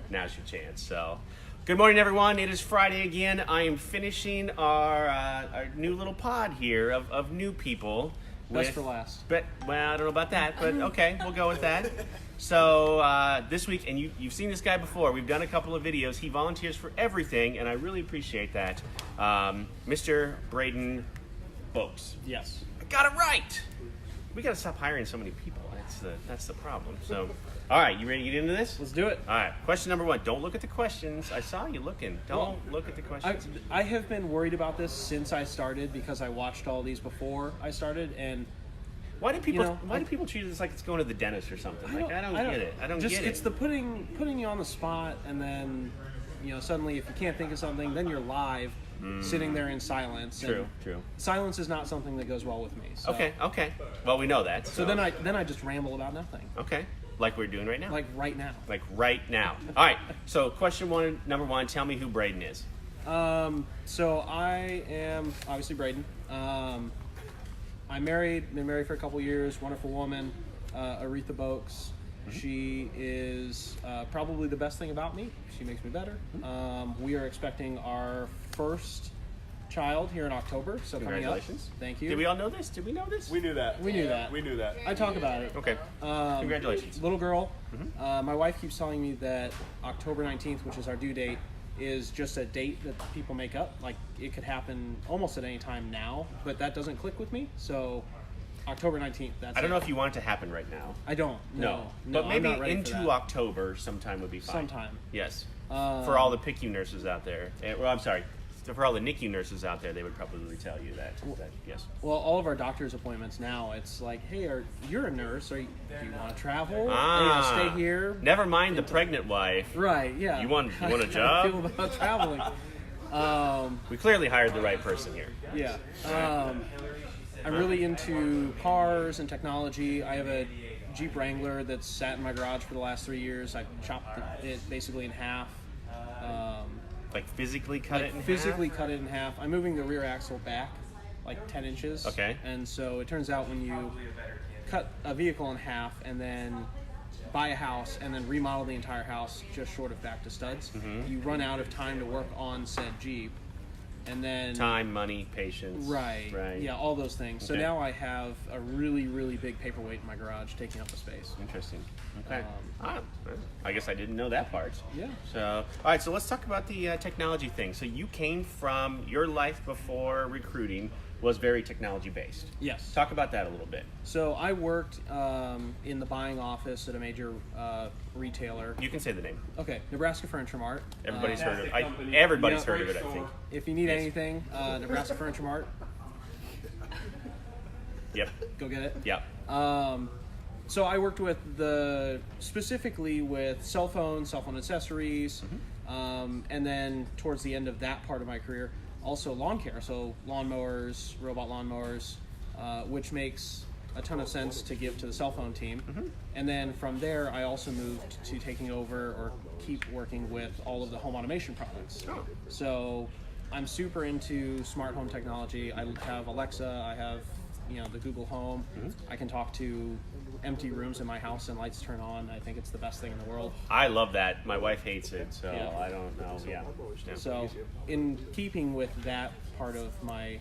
Now's your chance. So, good morning, everyone. It is Friday again. I am finishing our new little pod here of new people. Best for last. Well, I don't know about that, but okay, we'll go with that. So this week, and you've seen this guy before. We've done a couple of videos. He volunteers for everything, and I really appreciate that. Mr. Braden Boex. Yes. I got it right. We got to stop hiring so many people. That's the problem. So, all right, you ready to get into this? Let's do it. All right, question number one. Don't look at the questions. I saw you looking. Don't look at the questions. I have been worried about this since I started because I watched all these before I started, and why do people treat this like it's going to the dentist or something? I don't get it. I don't get it. It's the putting you on the spot, and then suddenly if you can't think of something, then you're live, sitting there in silence. True. Silence is not something that goes well with me. So. Okay. Well, we know that. So then I just ramble about nothing. Okay. Like we're doing right now? Like right now. All right. So number one, tell me who Braden is. So I am obviously Braden. I'm married, been married for a couple years, wonderful woman, Aretha Boex. Mm-hmm. She is probably the best thing about me. She makes me better. Mm-hmm. We are expecting our first child here in October. So congratulations. Coming up. Thank you. Did we all know this? Did we know this? We knew that. We knew that. I talk about it. Okay. Congratulations. Little girl. Mm-hmm. My wife keeps telling me that October 19th, which is our due date, is just a date that people make up. Like, it could happen almost at any time now, but that doesn't click with me. So October 19th, I don't know if you want it to happen right now. I don't. No. But maybe into October sometime would be fine. Sometime. Yes. For all the PICU nurses out there. I'm sorry. For all the NICU nurses out there, they would probably tell you that yes. Well, all of our doctor's appointments now, it's like, hey, you're a nurse. Do you want to travel? Or you want to stay here? Never mind the pregnant wife. Right, yeah. You want a job? I feel about traveling. We clearly hired the right person here. Yeah. I'm really into cars and technology. I have a Jeep Wrangler that's sat in my garage for the last 3 years. I chopped it basically in half. Like physically cut it in half? Physically cut it in half. I'm moving the rear axle back like 10 inches. Okay. And so it turns out when you cut a vehicle in half and then buy a house and then remodel the entire house just short of back to studs, you run out of time to work on said Jeep. And then time, money, patience. Right. Yeah, all those things. So now I have a really, really big paperweight in my garage taking up the space. Interesting. Okay. I guess I didn't know that part. Yeah. So, all right. So let's talk about the technology thing. So you came from your life before recruiting was very technology based. Yes. Talk about that a little bit. So I worked in the buying office at a major retailer. You can say the name. Okay, Nebraska Furniture Mart. Everybody's heard of it. Everybody's heard of it, I think. If you need anything, Nebraska Furniture Mart. Yep. Go get it. Yep. So I worked specifically with cell phone accessories, and then towards the end of that part of my career, also lawn care, so lawnmowers, robot lawnmowers, which makes a ton of sense to give to the cell phone team. And then from there, I also moved to taking over or keep working with all of the home automation products. Oh. So I'm super into smart home technology. I have Alexa, I have the Google Home. I can talk to empty rooms in my house and lights turn on. I think it's the best thing in the world. I love that. My wife hates it, so I don't know. Yeah. So in keeping with that part of my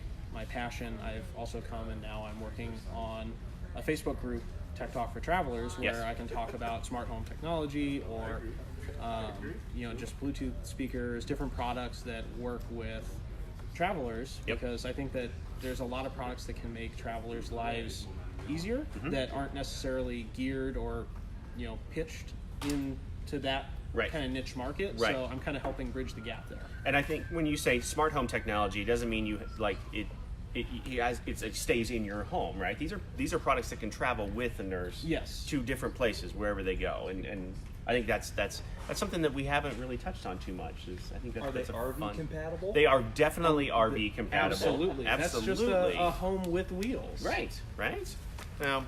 passion, I've also come and now I'm working on a Facebook group, Tech Talk for Travelers, where I can talk about smart home technology or just Bluetooth speakers, different products that work with travelers, because I think that there's a lot of products that can make travelers' lives easier that aren't necessarily geared or pitched into that kind of niche market. Right. So I'm kind of helping bridge the gap there. And I think when you say smart home technology, it doesn't mean you like it. It stays in your home, right? These are products that can travel with a nurse to different places wherever they go, and I think that's something that we haven't really touched on too much. I think Are they RV compatible? They are definitely RV compatible. Absolutely. That's just a home with wheels. Right. Now,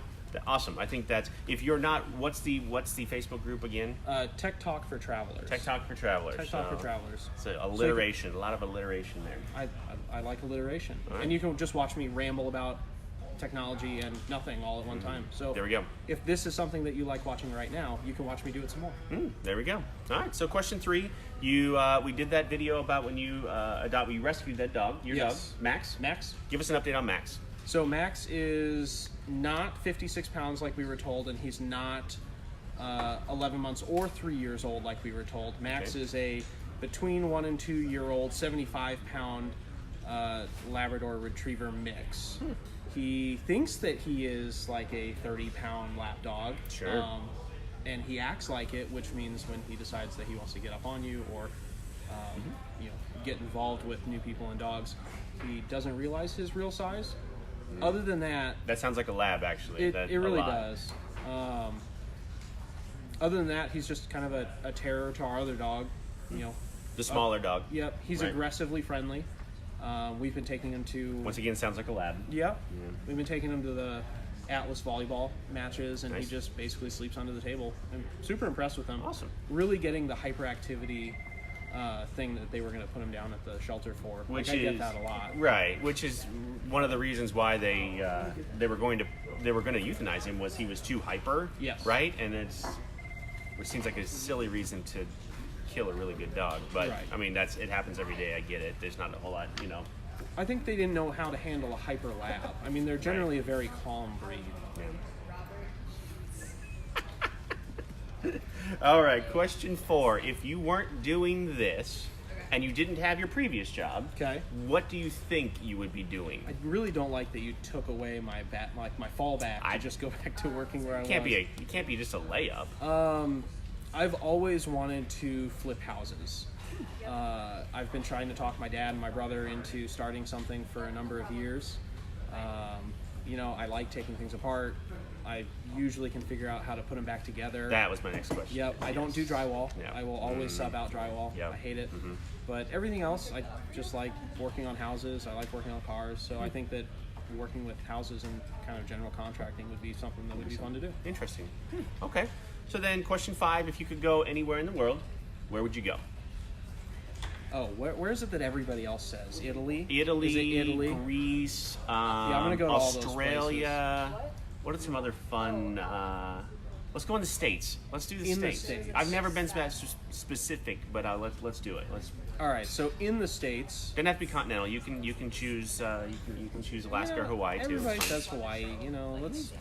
awesome. I think that's, if you're not, what's the Facebook group again? Tech Talk for Travelers. Tech Talk for Travelers. Tech Talk for Travelers. It's alliteration, a lot of alliteration there. I like alliteration. Right. And you can just watch me ramble about technology and nothing all at one time. So there we go. If this is something that you like watching right now, you can watch me do it some more. There we go. All right. So question 3, we did that video about when you rescued that dog, your dog, Max. Max. Give us an update on Max. So Max is not 56 pounds like we were told, and he's not 11 months or 3 years old like we were told. Max is a between 1 and 2 year old, 75-pound Labrador Retriever mix. He thinks that he is like a 30-pound lap dog. Sure. And he acts like it, which means when he decides that he wants to get up on you or get involved with new people and dogs, he doesn't realize his real size. Other than that, that sounds like a lab, actually. It really does. Other than that, he's just kind of a terror to our other dog. The smaller dog. Yep, he's aggressively friendly. We've been taking him to... Once again, sounds like a lab. Yep. We've been taking him to the Atlas volleyball matches, and he just basically sleeps under the table. I'm super impressed with him. Awesome. Really getting the hyperactivity thing that they were going to put him down at the shelter for. I get that a lot. Right, which is one of the reasons why they were going to euthanize him, was he was too hyper. Yes. Right, and which seems like a silly reason to kill a really good dog, but I mean it happens every day. I get it. There's not a whole lot, I think they didn't know how to handle a hyper lab. I mean, they're generally a very calm breed. Yeah. All right, question 4. If you weren't doing this and you didn't have your previous job, what do you think you would be doing? I really don't like that you took away my fallback. I just go back to working where I was. It can't be just a layup. I've always wanted to flip houses. I've been trying to talk my dad and my brother into starting something for a number of years. I like taking things apart. I usually can figure out how to put them back together. That was my next question. Yep, I don't do drywall. I will always sub out drywall. I hate it. But everything else, I just like working on houses. I like working on cars. So I think that working with houses and kind of general contracting would be something that would be fun to do. Interesting. Okay. So then question 5, if you could go anywhere in the world, where would you go? Oh, where is it that everybody else says? Italy? Italy, is it Italy? Greece, I'm going to go to Australia. All those places. What are some other fun... let's go in the States. Let's do the States. The States. I've never been specific, but let's do it. All right, so in the States... Doesn't have to be continental. You can choose you can choose Alaska or Hawaii too. Everybody says Hawaii. Let's...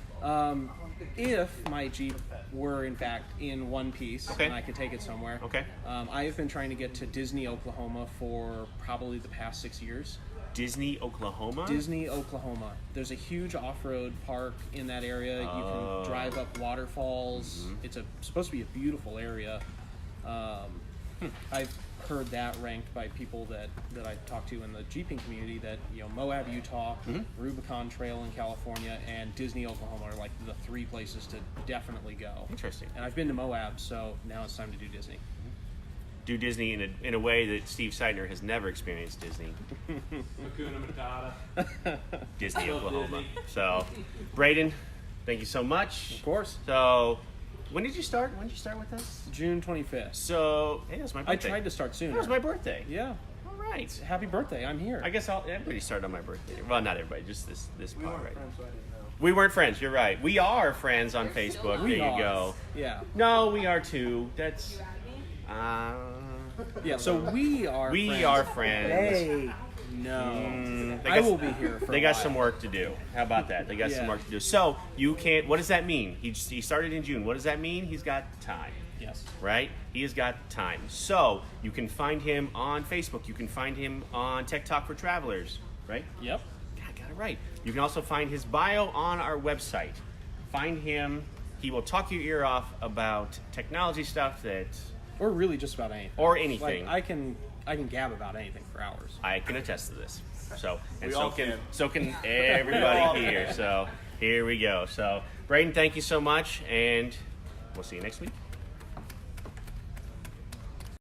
if my Jeep were in fact in one piece and I could take it somewhere. I have been trying to get to Disney, Oklahoma for probably the past 6 years. Disney, Oklahoma? Disney, Oklahoma. There's a huge off-road park in that area. You can drive up waterfalls. It's supposed to be a beautiful area. I've heard that ranked by people that I talk to in the Jeeping community that Moab, Utah, Rubicon Trail in California, and Disney, Oklahoma are like the 3 places to definitely go. Interesting. And I've been to Moab, so now it's time to do Disney. Do Disney in a way that Steve Seidner has never experienced Disney. Hakuna Matata. Disney, Oklahoma. So, Braden, thank you so much. Of course. So, when did you start? When did you start with us? June 25th. So, hey, that's my birthday. I tried to start sooner. That was my birthday. Yeah. All right. Happy birthday! I'm here. I guess everybody started on my birthday. Well, not everybody, just this part, right? Friends, so I didn't know. We weren't friends. You're right. We are friends on Facebook. There you go. Yeah. No, we are too. That's. Yeah. So we are. We are friends. Hey. No. I will be here for They got some work to do. How about that? They got some work to do. So you can't. What does that mean? He started in June. What does that mean? He's got time. Yes. Right? He has got time. So you can find him on Facebook. You can find him on Tech Talk for Travelers. Right? Yep. I got it right. You can also find his bio on our website. Find him. He will talk your ear off about technology stuff or really just about anything. Or anything. Like I can gab about anything for hours. I can attest to this. So can We everybody here. So here we go. So Braden, thank you so much, and we'll see you next week.